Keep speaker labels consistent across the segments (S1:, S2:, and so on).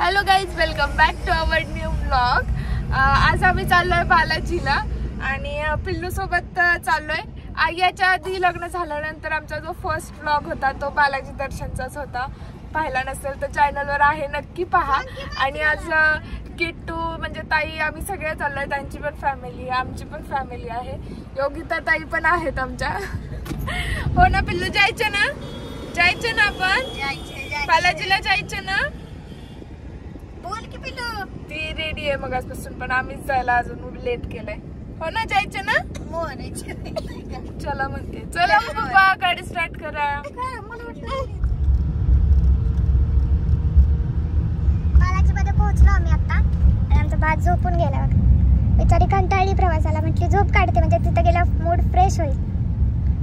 S1: Hello guys, welcome back to our new blog. आज आम्ही चाललोय बालाजीला आणि पिल्लू सोबत चाललोय. याच्या आधी लग्न झाल्यानंतर आमचा जो फर्स्ट ब्लॉग होता तो बालाजी दर्शनचाच होता. पाहिला नसेल तर चॅनलवर आहे, नक्की पहा. आणि आज किट्टू म्हणजे ताई आम्ही सगळे चाललोय. त्यांची पण फॅमिली आहे, आमची पण फॅमिली आहे. योगिता ताई पण आहेत आमच्या. हो ना पिल्लू, जायचं ना? जायचं ना आपण बालाजीला? जायचं ना? बोल की पिल्लू. ती रेडी आहे मग आजपासून, पण आम्हीच जायला अजून लेट केलंय. हो ना, जायचं ना? चला म्हणते. चला मग पप्पा, गाडी स्टार्ट करा.
S2: बालाजीमध्ये पोहोचलो आम्ही आता आणि आमचा बाज झोपून गेला. बिचारी कंटाळली प्रवासाला, म्हटली झोप काढते म्हणजे तिथे गेला मूड फ्रेश होईल.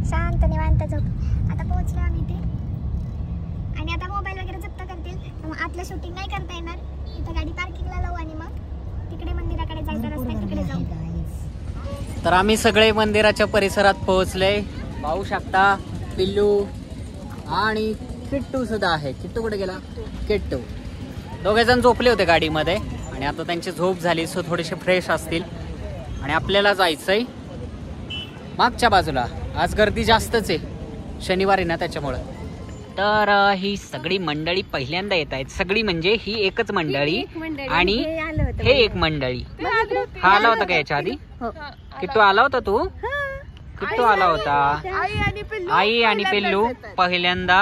S2: शांत निवांत झोप. आता पोहोचलो आम्ही इथे आणि आता मोबाईल वगैरे जप्त करतील. मग आतलं शूटिंग नाही करता येणार. इथं गाडी पार्किंगला लावू आणि मग तिकडे मंदिराकडे जायचा रस्ता तिकडे जाऊ.
S3: तर आम्ही सगळे मंदिराच्या परिसरात पोहोचले. पाहू शकता पिल्लू आणि किट्टू सुद्धा आहे. किट्टू कुठे गेला? किट्टू. दोघे जण झोपले होते गाडीमध्ये आणि आता त्यांची झोप झाली, सो थोडेसे फ्रेश असतील. आणि आपल्याला जायचंय मागच्या बाजूला. आज गर्दी जास्तच आहे, शनिवार आहे ना त्याच्यामुळं. तर ही सगळी मंडळी पहिल्यांदा येत आहेत. सगळी म्हणजे ही एकच मंडळी आणि हे एक मंडळी. हा आला होता का याच्या आधी? किट्टू आला होता? तू किट्टू आला होता? आई आणि पिल्लू पहिल्यांदा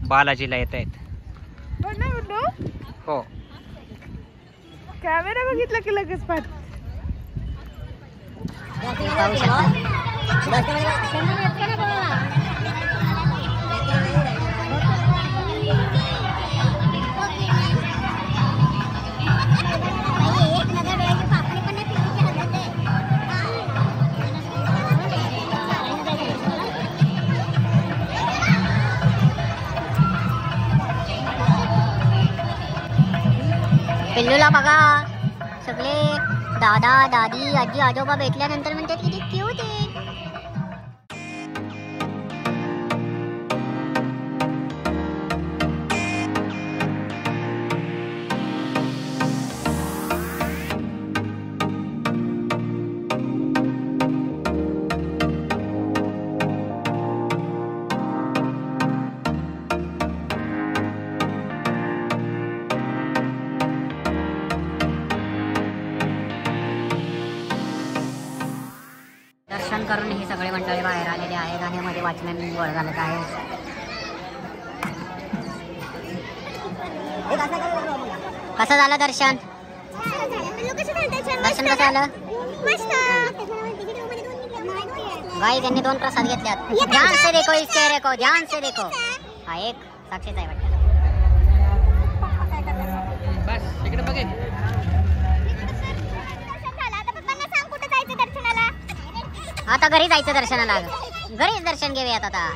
S3: बालाजीला येत आहेत. हो,
S1: कॅमेरा बघितला की लगेच पाठ.
S2: पिल्लूला बघा, सगळे दादा दादी आजी आजोबा भेटल्यानंतर म्हणतात किती क्यूट आहे.
S4: दर्शन करून ही सगळे मंडळी बाहेर आलेले आहे. गाण्यामध्ये वाचन गोळ झालं आहे. कसं झालं दर्शन? दर्शन कसं झालं? भाई त्यांनी 2 प्रसाद घेतल्यात. ध्यान से देखो, इस चेहरे को ध्यान से देखो. हा एक साक्षीच आहे वाटतं.
S3: बस इकडे बघे.
S4: आता घरी जायचं दर्शनाला. घरीच दर्शन घेऊयात आता.